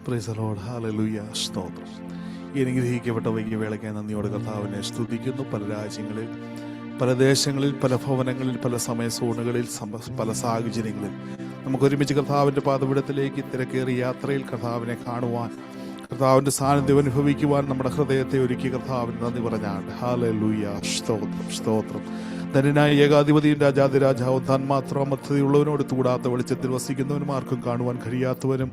Praise the Lord. Hallelujah. സ്തോത്രം. ഈ അനുഗ്രഹിക്കപ്പെട്ട വൈകിയ വേളയ്ക്കായി നന്ദിയോടെ കർത്താവിനെ സ്തുതിക്കുന്നു. പല രാജ്യങ്ങളിൽ, പല ദേശങ്ങളിൽ, പല ഭവനങ്ങളിൽ, പല സമയ സോണുകളിൽ, പല സാഹചര്യങ്ങളിൽ നമുക്ക് ഒരുമിച്ച് കർത്താവിൻ്റെ പാദപീഠത്തിലേക്ക് തിരക്കേറിയ യാത്രയിൽ കർത്താവിനെ കാണുവാൻ, കർത്താവിൻ്റെ സാന്നിധ്യം അനുഭവിക്കുവാൻ നമ്മുടെ ഹൃദയത്തെ ഒരുക്കി കർത്താവിന് നന്ദി പറഞ്ഞാണ്ട്. ഹല്ലേലൂയ. സ്തോത്രം, സ്തോത്രം. ധന്യനായ ഏകാധിപതിയും രാജാതിരാജാവും താൻ മാത്രം മധ്യതയുള്ളവനോട് കൂടാത്ത വെളിച്ചത്തിൽ വസിക്കുന്നവനും ആർക്കും കാണുവാൻ കഴിയാത്തവനും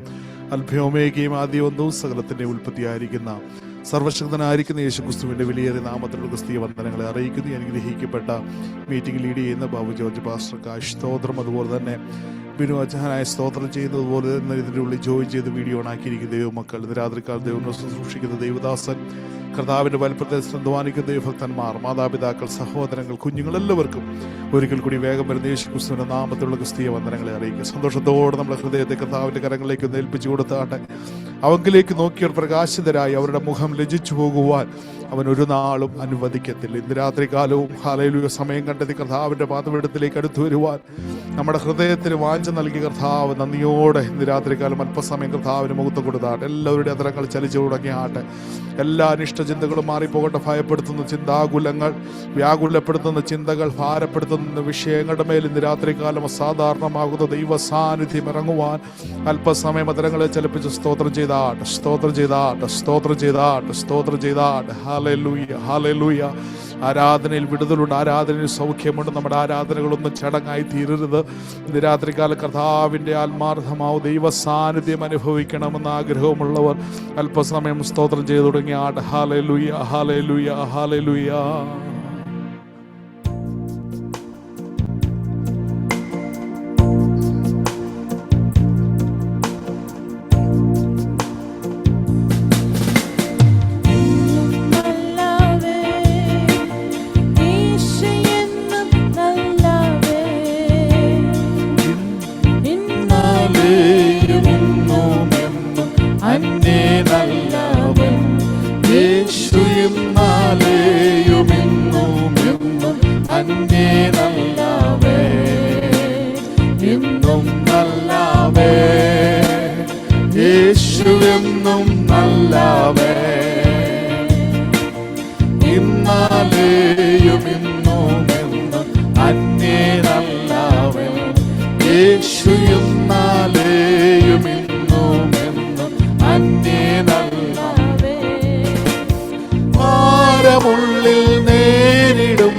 അൽഭ്യോമേകയും ആദ്യമൊന്നും സകലത്തിൻ്റെ ഉൽപ്പത്തിയായിരിക്കുന്ന സർവശക്തനായിരിക്കുന്ന യേശുക്രിസ്തുവിൻ്റെ വിലയേറിയ നാമത്തിലുള്ള ക്രിസ്തീയ വന്ദനങ്ങളെ അറിയിക്കുന്നു. അനുഗ്രഹിക്കപ്പെട്ട മീറ്റിംഗ് ലീഡ് ചെയ്യുന്ന ബാബു ജോർജ് പാസ്റ്റർക്കായി സ്തോത്രം. അതുപോലെ തന്നെ ബിനു അച്ഛനായ സ്തോത്രം ചെയ്യുന്നതുപോലെ തന്നെ ഇതിൻ്റെ ഉള്ളിൽ ജോയിൻ ചെയ്ത് വീഡിയോ ഓണാക്കിയിരിക്കുന്ന ദൈവമക്കൾ, ഇന്ന് രാത്രിക്കാൽ ദൈവം ശുശ്രൂഷിക്കുന്ന ദൈവദാസൻ, കർത്താവിൻ്റെ വലപ്പത്തെ അധ്വാനിക്കുന്ന ദൈവഭക്തന്മാർ, മാതാപിതാക്കൾ, സഹോദരങ്ങൾ, കുഞ്ഞുങ്ങളെല്ലാവർക്കും ഒരിക്കൽ കൂടി വേഗം വരുന്ന യേശുക്രിസ്തുവിൻ്റെ നാമത്തിലുള്ള ക്രിസ്തീയ വന്ദനങ്ങളെ അറിയിക്കുക. സന്തോഷത്തോടെ നമ്മുടെ ഹൃദയത്തെ കർത്താവിൻ്റെ കരങ്ങളിലേക്ക് ഒന്ന് ഏൽപ്പിച്ചു കൊടുത്താട്ടെ. അവങ്കിലേക്ക് നോക്കിയവർ പ്രകാശിതരായി അവരുടെ മുഖം ലജിച്ചു പോകുവാൻ അവൻ ഒരു നാളും അനുവദിക്കത്തില്ല. ഇന്ന് രാത്രികാലവും ഹല്ലേലൂയ സമയം കണ്ടെത്തി കർത്താവിൻ്റെ പാദപീഠത്തിലേക്ക് അടുത്തു വരുവാൻ നമ്മുടെ ഹൃദയത്തിന് വാഞ്ച നൽകി കർത്താവ് നന്ദിയോടെ ഇന്ന് രാത്രികാലം അല്പസമയം കർത്താവിന് മുഖത്ത് കൊടുത്താട്ടെ. എല്ലാവരുടെ അതരങ്ങൾ ചലിച്ചു തുടങ്ങിയാട്ടെ. എല്ലാ അനിഷ്ടചിന്തകളും മാറിപ്പോകട്ടെ. ഭയപ്പെടുത്തുന്ന ചിന്താകുലങ്ങൾ, വ്യാകുലപ്പെടുത്തുന്ന ചിന്തകൾ, ഭാരപ്പെടുത്തുന്ന വിഷയങ്ങളുടെ മേൽ ഇന്ന് രാത്രികാലം അസാധാരണമാകുന്ന ദൈവ സാന്നിധ്യം ഇറങ്ങുവാൻ അല്പസമയം അതരങ്ങളെ ചലിപ്പിച്ച് സ്തോത്രം ചെയ്താട്ടെ, സ്തോത്രം ചെയ്താട്ടെ, സ്തോത്രം ചെയ്താട്ടെ, സ്തോത്രം ചെയ്താട്ടെ. Hallelujah, hallelujah. ആരാധനയിൽ വിടുതലുണ്ട്, ആരാധനയിൽ സൗഖ്യമുണ്ട്. നമ്മുടെ ആരാധനകളൊന്നും ചടങ്ങായി തീരരുത്. ഇന്ന് രാത്രികാല കർത്താവിൻ്റെ ആത്മാർത്ഥമാവ് ദൈവ സാന്നിധ്യം അനുഭവിക്കണമെന്ന് ആഗ്രഹമുള്ളവർ അല്പസമയം സ്തോത്രം ചെയ്തു തുടങ്ങിയ ആട്. ഹല്ലേലൂയ, ഹല്ലേലൂയ, ഹല്ലേലൂയ. യേശുവെന്നും നല്ലവേ, ഇന്നാലെയും ഇന്നും എന്നും അന്യേ നല്ലവേ. യേശു ഇന്നാലെയും ഇന്നും എന്നും അന്യേ നല്ലവേ. ഭാരമുള്ളിൽ നേരിടും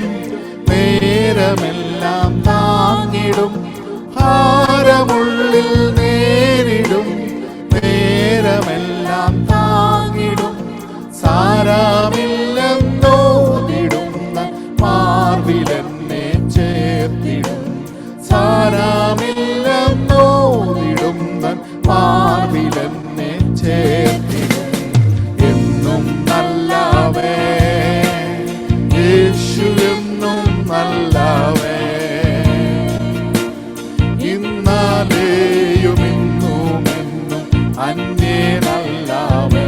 നേരമെല്ലാം താങ്ങിടും, ഭാരമുള്ളിൽ നേരിടും നേരമെല്ലാം താങ്ങിടും. സാരമില്ലെന്നോതിടുന്ന മാർവിലെന്നെ ചേർത്തിടും, സാരമില്ലെന്നോതിടുന്ന മാർവിലെന്നെ ചേർത്തിടും. എന്നും നല്ലവേ, യേശു എന്നും നല്ലവേ, ഇന്നാലെയും ഇന്നും എന്നും അന്യേ നല്ലവേ.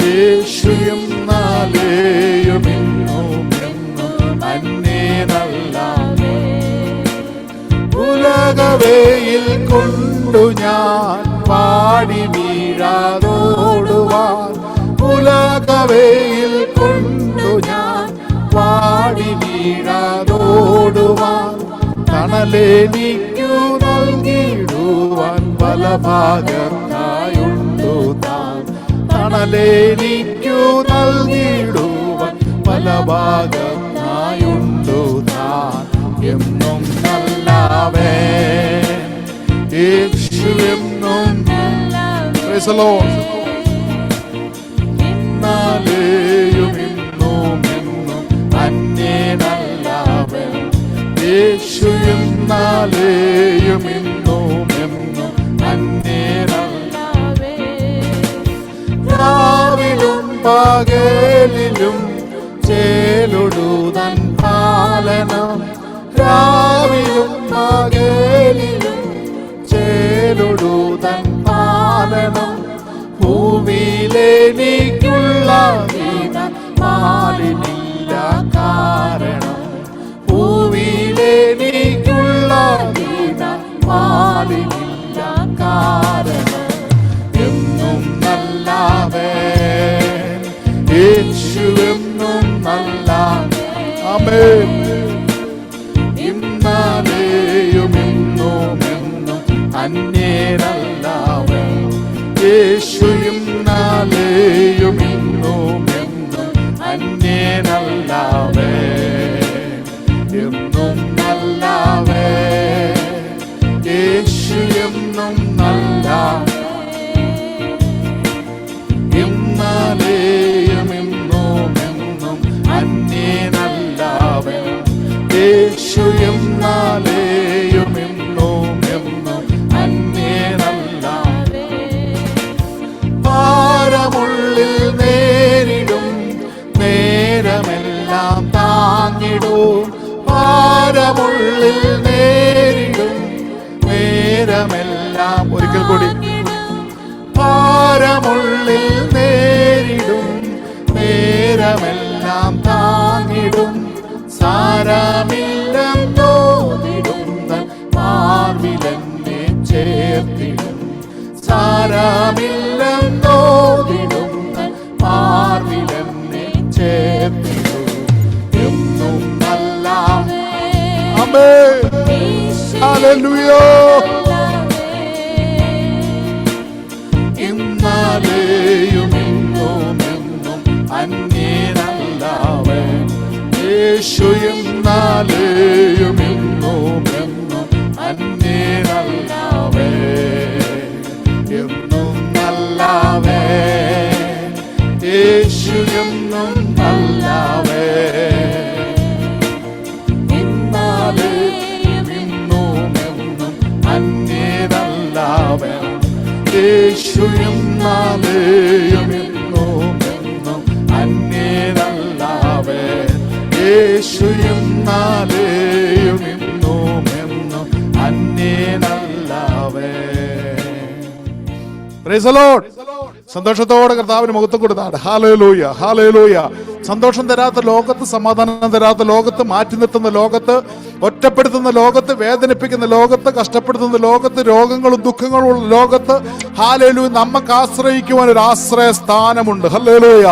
യേശു ഇന്നാലെയും ഇന്നും എന്നും അന്യേ നല്ലവേ. ഉലകവേയിൽ കൊണ്ടു ഞാൻ പാടി വീഴാതോടുവാൻ, ഉലകവേയിൽ കൊണ്ടു ഞാൻ പാടി വീഴാതോടുവാൻ, തണലെനിക്കു നൽകിടുവാൻ പല ഭാഗത്തായുണ്ടു താൻ, തണലെനിക്കു നൽകിടുവാൻ പല ഭാഗത്തായുണ്ടു താൻ. എന്നും നല്ലവേ, യേശു എന്നും പ്രൈസ് ദി ലോർഡ്. ഇന്നാലെയും ഇന്നും എന്നും അന്യേ നല്ലവേ, യേശു ഇന്നാലെയും ഇന്നും എന്നും അന്യേ നല്ലവേ. രാവിലും പകലിലും ചേലൊടുതൻ പാലനം, രാവിലും പകലിലും ചേലൊടുതൻ പാലനം. ഭൂമിയിലെനിക്കുള്ള മാലിനില്ല കാരണം, ഭൂമിയിലെനിക്കുള്ള മാലിനില്ല കാരണം. എന്നും ആമേൻ. ഇന്നലെയും ഇന്നും എന്നും അന്യനല്ലവൻ. യേശു ഇന്നലെയും ഇന്നും എന്നും അന്യനല്ലവൻ. എന്നും നല്ലവൻ. യേശു എന്നും നല്ലവൻ. ഇന്നലെയും ഇന്നും എന്നും അന്യനല്ലവൻ. യേശു ഇന്നലെയും ഇന്നും എന്നും അന്യനല്ലവൻ. ഭാരമുള്ളിൽ നേരിടും നേരമെല്ലാം താങ്ങിടും. ഭാരമുള്ളിൽ നേരിടും നേരമെല്ലാം. ഒരിക്കൽ കൂടി. ഭാരമുള്ളിൽ നേരിടും നേരമെല്ലാം താങ്ങിടും. സാരമില്ലെന്നോതിടും മാർവിലെന്നെ ചേർത്തിടും. സാരമില്ലെന്നോതിടും മാർവിലെന്നെ ചേർത്തിടും. എന്നും നല്ല. ആമേൻ. ഹല്ലേലൂയ. ഇന്നലെയും ഇന്നും എന്നും അന്യനല്ലവൻ. യേശു ഇന്നലെയും ഇന്നും എന്നും അന്യനല്ലവൻ. എന്നും നല്ലവൻ. യേശു എന്നും നല്ലവൻ. ഇന്നലെയും ഇന്നും എന്നും അന്യനല്ലവൻ. യേശു ഇന്നലെയും ഇന്നും എന്നും അന്യനല്ലവൻ. യേശു ഇന്നലെയും ഇന്നും എന്നും അന്യനല്ലവൻ. Praise the Lord. സന്തോഷത്തോടെ കർത്താവിന് മഹത്വം കൊടുത്താണ്. Hallelujah, hallelujah. സന്തോഷം തരാത്ത ലോകത്ത്, സമാധാനം തരാത്ത ലോകത്ത്, മാറ്റി നിർത്തുന്ന ലോകത്ത്, ഒറ്റപ്പെടുത്തുന്ന ലോകത്ത്, വേദനിപ്പിക്കുന്ന ലോകത്ത്, കഷ്ടപ്പെടുത്തുന്ന ലോകത്ത്, രോഗങ്ങളും ദുഃഖങ്ങളും ഉള്ള ലോകത്ത്, ഹല്ലേലൂയ, നമുക്ക് ആശ്രയിക്കുവാൻ ഒരു ആശ്രയ സ്ഥാനമുണ്ട്. ഹല്ലേലൂയ.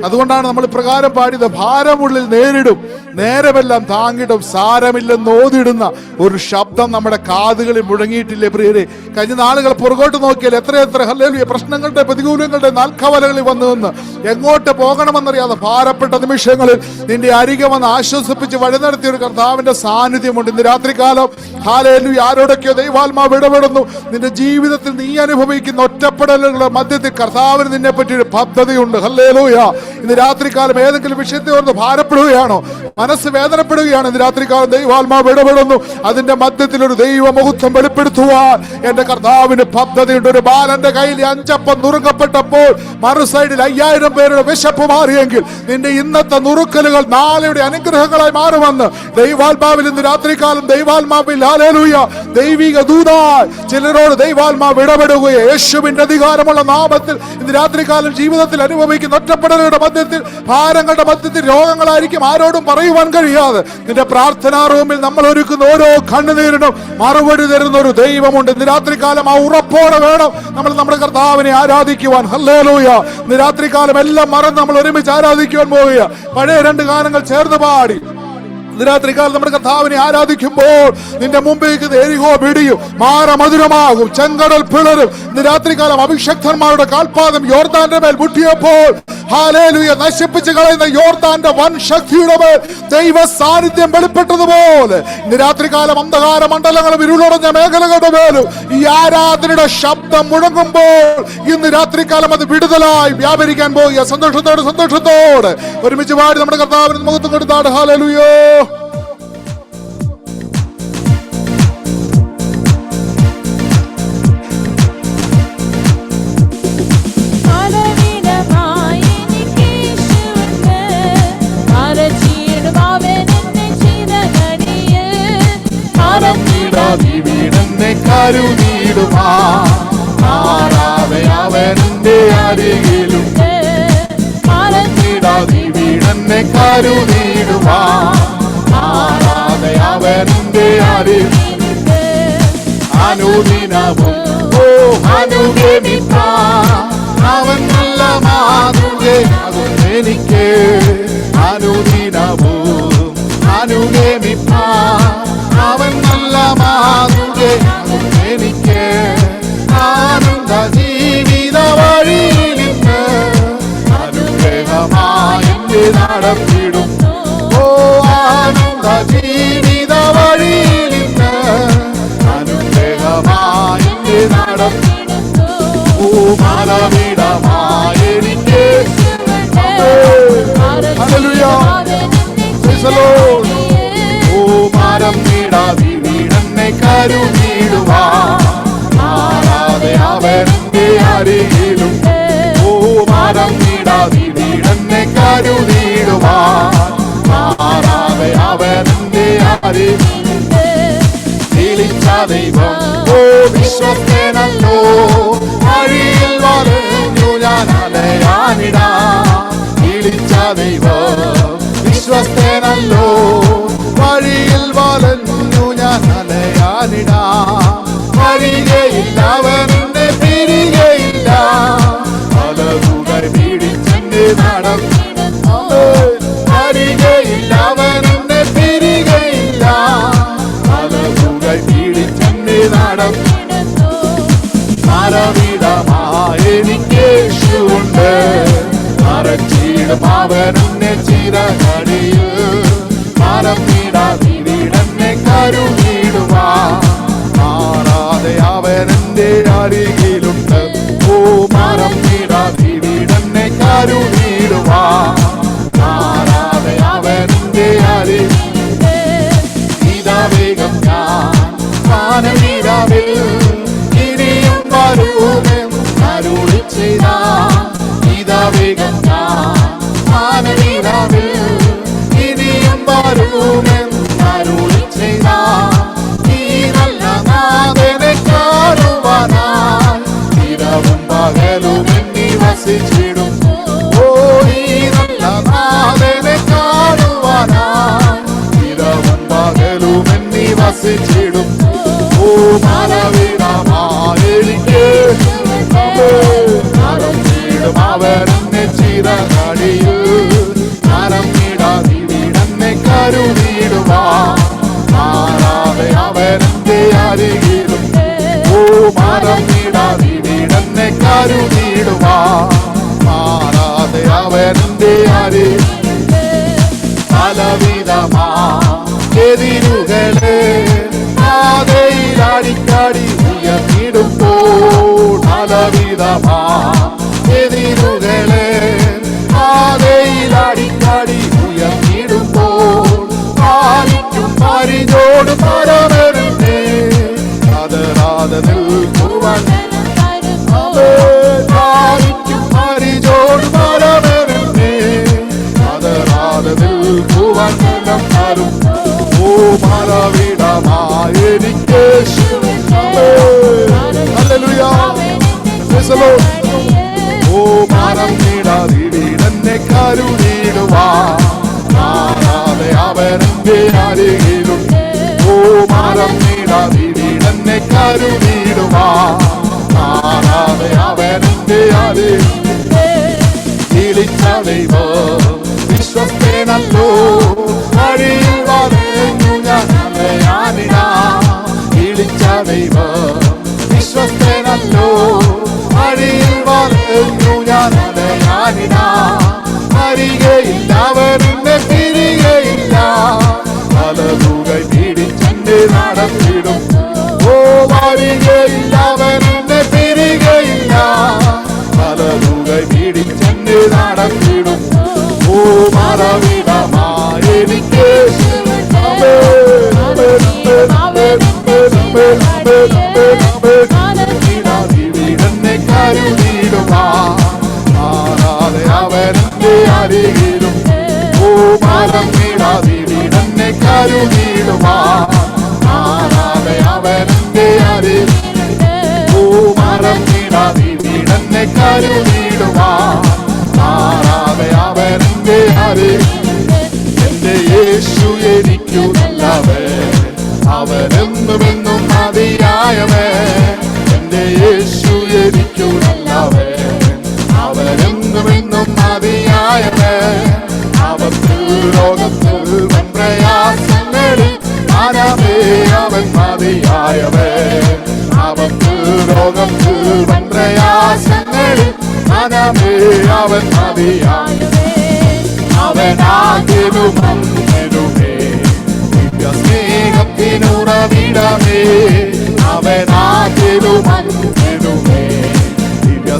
അതുകൊണ്ടാണ് നമ്മൾ ഇപ്രകാരം പാടിയത്, ഭാരമുള്ളിൽ നേരിടും നേരമെല്ലാം താങ്ങിടും. സാരമില്ലെന്ന് ഓതിടുന്ന ഒരു ശബ്ദം നമ്മുടെ കാതുകളിൽ മുഴങ്ങിയിട്ടില്ലേ പ്രിയരെ? കഴിഞ്ഞ നാളുകൾ പുറകോട്ട് നോക്കിയാൽ എത്രയെത്ര ഹല്ലേലൂയ പ്രശ്നങ്ങളുടെ പ്രതികൂലങ്ങളുടെ നാൽക്കവലകളിൽ വന്നു നിന്ന് എങ്ങോട്ട് പോകണമെന്നറിയാതെ ഭാരപ്പെട്ട നിമിഷങ്ങളിൽ നിന്റെ അരികെ വന്ന് ആശ്വസിപ്പിച്ച് വഴി നടത്തിയ ഒരു കർത്താവിന്റെ സാന്നിധ്യമുണ്ട്. ഇന്ന് രാത്രികാലം ഹല്ലേലൂയ ആരോടൊക്കെയോ ദൈവാത്മാവ് ഇടപെടുന്നു. നിന്റെ ജീവിതത്തിൽ നീ അനുഭവിക്കുന്ന ഒറ്റപ്പെടലുകളുടെ മധ്യത്തിൽ കർത്താവിന് നിന്നെ പറ്റി ഒരു പദ്ധതിയുണ്ട്. ഹല്ലേലൂയ. ഇന്ന് രാത്രികാലം ഏതെങ്കിലും വിഷയത്തെ ഓർത്ത് ഭാരപ്പെടുകയാണോ, മനസ്സ് വേദനപ്പെടുകയാണ്, ഇന്ന് രാത്രികാലം ദൈവാത്മാവ് ഇടപെടുന്നു. അതിന്റെ മധ്യത്തിൽ ഒരു ദൈവമുഖത്വം വെളിപ്പെടുത്തുവാൻ എന്റെ കർത്താവിന് പദ്ധതിയുണ്ട്. ഒരു ബാലന്റെ കയ്യിൽ 5 അപ്പം നുറുക്കപ്പെട്ടപ്പോൾ മറു സൈഡിൽ 5000 പേരുടെ വിശപ്പ് മാറിയെങ്കിൽ നിന്റെ ഇന്നത്തെ നുറുക്കലുകൾ നാളെയുടെ അനുഗ്രഹങ്ങളായി മാറുമെന്ന് ദൈവാത്മാവിൽ ഇന്ന് രാത്രികാലം ദൈവാത്മാവിൽ ഹല്ലേലൂയ ദൈവിക ദൂതായി ചിലരോട് ദൈവാത്മാവ് ഇടപെടുകയെ യേശുവിന്റെ അധികാരമുള്ള നാമത്തിൽ ഇന്ന് രാത്രികാലം ജീവിതത്തിൽ അനുഭവിക്കുന്ന ഒറ്റപ്പെടലുകളുടെ മധ്യത്തിൽ, ഭാരങ്ങളുടെ മധ്യത്തിൽ, രോഗങ്ങളായിരിക്കും, ആരോടും പറയുവാൻ കഴിയാതെ നിന്റെ പ്രാർത്ഥനാ റൂമിൽ നമ്മൾ ഒരുക്കുന്ന ഓരോ കണ്ണുനീരിനും മറുപടി തരുന്ന ഒരു ദൈവമുണ്ട്. ഇന്ന് രാത്രികാലം ആ ഉറപ്പോടെ വേണം നമ്മൾ നമ്മുടെ കർത്താവിനെ ആരാധിക്കുവാൻ. ഹല്ലേലൂയ. ഇന്ന് രാത്രികാലം എല്ലാം മറന്ന് നമ്മൾ ഒരുമിച്ച് ആരാധിക്കുവാൻ പോവുക. പഴയ 2 ഗാനങ്ങൾ ചേർന്ന് പാടി ഇന്ന് രാത്രികാലം നമ്മുടെ കർത്താവിനെ ആരാധിക്കുമ്പോൾ നിന്റെ മുമ്പിലേക്ക് എരിഹോ പിടിയും, മാറ മധുരമാകും, ചെങ്കടൽ പിളരും. ഇന്ന് രാത്രികാലം അഭിഷക്തന്മാരുടെ കാൽപാദം യോർദാന്റെ മേൽ മുട്ടിയപ്പോൾ ഹല്ലേലൂയ നശിപ്പിച്ച് കളയുന്ന യോർദാന്റെ വൻ ശക്തിയുടെ മേൽ ദൈവ സാന്നിധ്യം വെളിപ്പെട്ടതുപോലെ ഇന്ന് രാത്രികാലം അന്ധകാര മണ്ഡലങ്ങളും ഇരുളടഞ്ഞ മേഖലകളുടെ മേലും ഈ ആരാധനയുടെ ശബ്ദം മുഴങ്ങുമ്പോൾ ഇന്ന് രാത്രികാലം അത് വിടുതലായി വ്യാപരിക്കാൻ പോകുക. സന്തോഷത്തോടെ ഒരുമിച്ച് പാടി നമ്മുടെ കർത്താവിന് മുഖത്തും കൊടുത്താണ്. ഹല്ലേലൂയ. വീടന്നെ കരുതിയിടുമാ മാറാതെ അവന്റെ അരികിലുണ്ട്. വീടന്നെ കരുതിയിടുമാ മാറാതെ അവന്റെ അരികിലുണ്ട്. അനുദിനവും അനുഗമിപ്പാ അവൻ നല്ല മാതൃകയാകും എനിക്ക്. അനുദിനവും മാനവിടമായെനിക്ക് ഹല്ലേലൂയ പ്രൈസ് ദി ലോർഡ്. ഓ മാനം നീടാതെ വീടന്നെ കരുതിടുവാൻ മാറാതെ അവന്റെ അരികിലുണ്ട്. ഓ മാനം നീടാതെ വീടന്നെ കരുതിടുവാൻ മാറാതെ അവന്റെ അരികിലുണ്ട്. വിളിച്ച ദൈവം ഓ വിശ്വസ്തനല്ലോ, വഴിയിൽ വലഞ്ഞു ഞാൻ അലയാനിടാ. വിളിച്ച ദൈവം വിശ്വസ്തനല്ലോ, വഴിയിൽ വലഞ്ഞു ഞാൻ അലയാനിടാ. വരികയില്ല അവനെ പിരികയില്ല, പലതുകൾ പിടിച്ചെന്നെ നടന്നു. വരികയില്ല അവനെ പിരികയില്ല, പലതുകൾ പിടിച്ചെന്നെ നടന്നു. മരവിടമായെനിക്ക് യേശുവുണ്ട്, മറച്ചിടും അവനെന്നെ ചിറകടിയിൽ. മരം നീടാതെ വീടന്നെ കരുതിടുവാൻ മാറാതെ അവനെന്റെ അരികിലുണ്ട്. ഓ മരം നീടാതെ വീടന്നെ കരുതിടുവാൻ മാറാതെ അവനെന്റെ അരികിലുണ്ട്. ഇതാ വേഗം ഞാൻ മാനവീരാവിൽ ഇനിയും വരുമെന്ന് അരുളി ചെയ്ത. ഇതാ വേഗം ഞാൻ മാനവീരാവിൽ ഇനിയും വരുമെന്ന് അരുളി ചെയ്ത. ഈ നല്ല നാഥനെ കാണുവാനായി ഇരവും പകലും എന്നീ വസിച്ചിടും. ഓ ഈ നല്ല നാഥനെ കാണുവാനായി ഇരവും പകലും എന്നീ വസിച്ചിടും. ഓ മാനവിടമായെനിക്ക് മറച്ചിടും അവനെന്നെ ചിറകടിയിൽ. മരം നീടാതെ വീടന്നെ കരുതിടുവാൻ മാറാതെ അവനെന്റെ അരികിലുണ്ട്. ഓ മരം നീടാതെ വീടന്നെ കരുതിടുവാൻ മാറാതെ അവനെന്റെ അരികിലുണ്ട്. പലവിധമാ എതിരുകളെ പാതയിലടിക്കടി ഉയർന്നിടുമ്പോൾ, പലവിധമാ എതിരുകളെ പാതയിലടിക്കടി ഉയർന്നിടുമ്പോൾ, പാലിക്കും പരിചോട് പരമരുന്നേ അതരാതെ നിൽക്കുവാൻ. പാലിക്കും പരിചോട് പരമരുന്നേ അതരാതെ നിൽക്കുവാൻ തരും. ഓ മരവിടമായെനിക്ക് ഹല്ലേലൂയ പ്രൈസ് ദി ലോർഡ്. ഓ മരം നീടാതെ വീടന്നെ കരുതിടുവാൻ മാറാതെ അവനെന്റെ അരികിലുണ്ട്. ഓ മരം നീടാതെ വീടന്നെ കരുതിടുവാൻ മാറാതെ അവനെന്റെ അരികിലുണ്ട്. വിളിച്ച ദൈവം വിശ്വസ്തനല്ലോ, വഴിയിൽ വലഞ്ഞു ഞാൻ അലയാനിടാ. വിളിച്ച ദൈവം വിശ്വസ്തനല്ലോ, വഴിയിൽ വലഞ്ഞു ഞാൻ അലയാനിടാ. വരികയില്ല അവനെ പിരികയില്ല, പലതുകൾ പിടിച്ചെന്നെ നടത്തിടും. ഓ വരികയില്ല അവനെ പിരികയില്ല, പലതുകൾ പിടിച്ചെന്നെ നടത്തിടും. ഓ മരവിടമായെനിക്ക് വീടന്നെ കരുതിടുവാൻ മാറാതെ അവനെന്റെ അരികിലും. ഓ മരം നീടാതെ വീടന്നെ കരുതിടുവാൻ മാറാതെ അവനെന്റെ അരികിലുണ്ട്. ഓ മരം നീടാതെ വീടന്നെ കരുതിടുവാൻ മാറാതെ അവനെന്റെ അരികിലുണ്ട്. എന്റെ യേശു എനിക്കു നല്ലവൻ, അവനെന്നുമെന്നും മതിയായവൻ. എന്റെ യേശു എനിക്കു നല്ലവൻ, അവനെന്നുമെന്നും മതിയായവൻ. അവർക്ക് ലോകത്തിൽ വൻ പ്രയാസങ്ങളിൽ ആരാമേ അവൻ മതിയായവൻ. അവർക്ക് ലോകത്തിൽ വൻ പ്രയാസങ്ങളിൽ ആരാമേ അവൻ മതിയായവൻ. അവനാകിലും അന്നിലുമേ ദിവ്യ സ്നേഹത്തിനുറവിടമേ. അവനാകിലും അന്നിലുമേ ദിവ്യ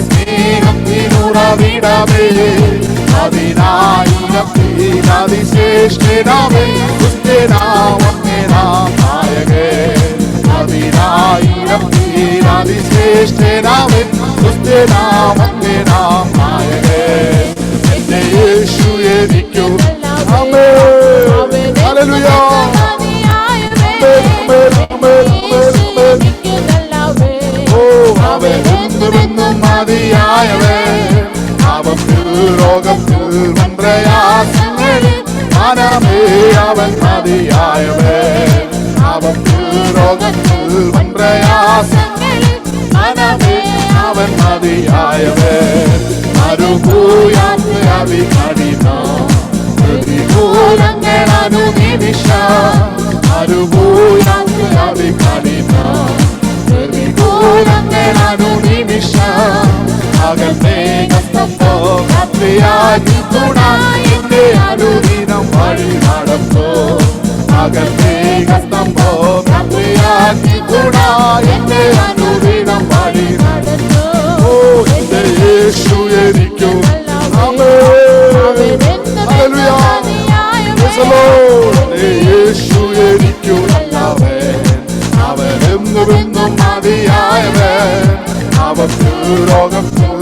നാമേ അതിനായിരം അതിശ്രേഷ്ഠനാമേ ക്രിസ്തുനാമത്തെ നാം നായകേ അതിനായിരം അതിശ്രേഷ്ഠനാമേ ക്രിസ്തുനാമത്തെ നാം നായകേ എന്റെ യേശു എനിക്കു ആമേൻ ഹല്ലേലൂയ അവനെന്നും മതിയായവൻ അവൻ രോഗത്തിൽ പ്രയാസങ്ങളിൽ മനമേ അവൻ മതിയായവൻ അവൻ രോഗത്തിൽ പ്രയാസങ്ങളിൽ മനമേ അവൻ മതിയായവൻ മരുഭൂയാത്ര അതികഠിനം പ്രതികൂലങ്ങൾ അനുനിമിഷം മരുഭൂയാത്ര അതികഠിനം പ്രതികൂലങ്ങൾ അനുനിമിഷം പകൽ മേഘസ്തംഭോ രാത്രിയായി തുണായി എന്റെ അനുദിനം വഴി നടത്തോ പകൽ മേഘസ്തംഭോ രാത്രിയായി തുണായി എന്റെ അനുദിനം വഴി നടത്തോ ഓ എന്റെ യേശു എനിക്കു യേശു എനിക്കു അവനെന്നും മതിയായവൻ അവർക്ക് രോഗത്തിൽ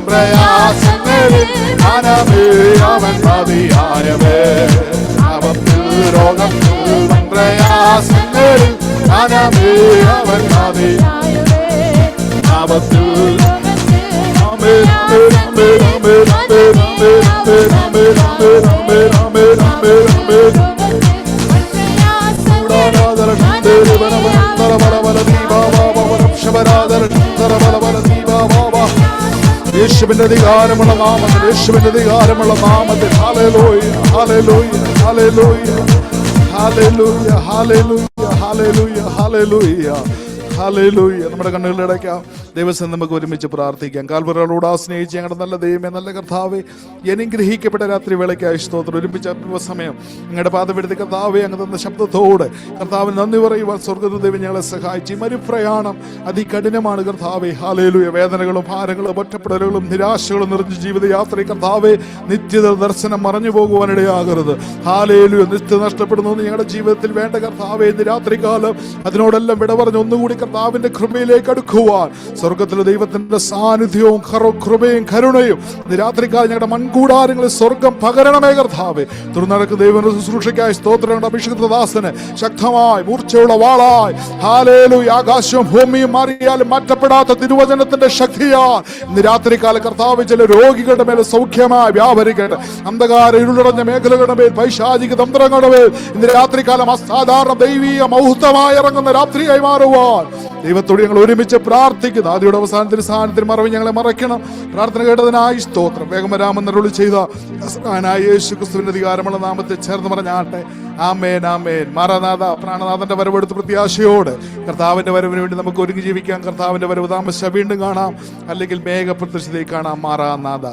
പ്രയാസങ്ങളിൽ മനമേ അവൻ മതിയായവൻ അവർക്ക് രോഗത്തിൽ പ്രയാസങ്ങളിൽ മനമേ അവൻ മതിയായവൻ അവർക്ക് യേശുവിന്റെ അധികാരമുള്ള നാമത്തിൽ യേശുവിന്റെ അധികാരമുള്ള നാമത്തിൽ ഹല്ലേലൂയ ഹല്ലേലൂയ ഹല്ലേലൂയ ഹല്ലേലൂയ ഹല്ലേലൂയ ഹല്ലേലൂയ ഹല്ലേലൂയ ഹല്ലേലൂയ. നമ്മുടെ കണ്ണുകളിലടയ്ക്കാം. ദൈവസേന നമുക്ക് ഒരുമിച്ച് പ്രാർത്ഥിക്കാം. കാൽവറിയോട് സ്നേഹിച്ച് ഞങ്ങളുടെ നല്ല ദൈവമേ, നല്ല കർത്താവേ, അനുഗ്രഹിക്കപ്പെട്ട രാത്രി വേളയ്ക്കായി സ്തോത്രം. ഒരുമിച്ച് സമയം ഞങ്ങളുടെ പാദമെടുത്ത് കർത്താവേ അങ്ങ് തന്ന ശബ്ദത്തോടെ കർത്താവിന് നന്ദി പറയുവാൻ സ്വർഗ്ഗത്തിൽ ദൈവം ഞങ്ങളെ സഹായിച്ചു. മരുപ്രയാണം അതികഠിനമാണ് കർത്താവേ. ഹല്ലേലൂയ. വേദനകളും ഭാരങ്ങളും ഒറ്റപ്പെടലുകളും നിരാശകളും നിറഞ്ഞ ജീവിതയാത്രയിൽ കർത്താവേ നിത്യത ദർശനം മറഞ്ഞു പോകുവാനിടയാകരുത്. ഹല്ലേലൂയ. നിത്യ നഷ്ടപ്പെടുന്നു ഞങ്ങളുടെ ജീവിതത്തിൽ വേണ്ട കർത്താവേ. ഇന്ന് രാത്രികാലം അതിനോടെല്ലാം വിട പറഞ്ഞ് ഒന്നുകൂടി കർത്താവിന്റെ കൃപയിലേക്ക് അടുക്കുവാൻ സ്വർഗത്തിലെ ദൈവത്തിന്റെ സാന്നിധ്യവും കൃപയും കരുണയും ഇന്ന് രാത്രിക്കാലം ഞങ്ങളുടെ മൺകൂടാരങ്ങളിൽ സ്വർഗം പകരണമേ കർത്താവേ. തുറന്നടക്ക് ദൈവ ശുശ്രൂഷയ്ക്കായി സ്തോത്രങ്ങളുടെ അഭിഷിക്തദാസന് ശക്തമായി മൂർച്ചയുള്ള വാളായി ഹല്ലേലൂയ ആകാശവും ഭൂമിയും മാറിയാലും മാറ്റപ്പെടാത്ത തിരുവചനത്തിന്റെ ശക്തിയാൽ ഇന്ന് രാത്രികാല കർത്താവ് ചില രോഗികളുടെ മേൽ സൗഖ്യമായി വ്യാപരിക്കട്ടെ. അന്ധകാര ഇരുളടഞ്ഞ മേഖലകളുടെ മേൽ പൈശാചിക തന്ത്രങ്ങളുടെ മേൽ ഇന്ന് രാത്രികാലം അസാധാരണ ദൈവീയ മഹത്വമായി ഇറങ്ങുന്ന രാത്രിയായി മാറുവാൻ ദൈവത്തോട് ഞങ്ങൾ ഒരുമിച്ച് പ്രാർത്ഥിക്കുന്നു. ആദ്യയുടെ അവസാനത്തിന് സാന്നിധ്യം മറവി ഞങ്ങളെ മറയ്ക്കണം. പ്രാർത്ഥന കേട്ടതിനായി സ്തോത്രം. വേഗം വരാമെന്നരുളി ചെയ്ത യേശു ക്രിസ്തുവിന്റെ അധികാരമുള്ള നാമത്തിൽ ചേർന്ന് പറഞ്ഞാട്ടെ. ആമേൻ ആമേൻ. മാറാനാഥ പ്രാണനാഥന്റെ വരവെടുത്ത് പ്രത്യാശയോട് കർത്താവിന്റെ വരവിന് വേണ്ടി നമുക്ക് ഒരുങ്ങി ജീവിക്കാം. കർത്താവിന്റെ വരവ് താമസിച്ച വീണ്ടും കാണാം, അല്ലെങ്കിൽ മേഘപ്രത്യക്ഷതയിൽ കാണാം. മാറാനാഥ.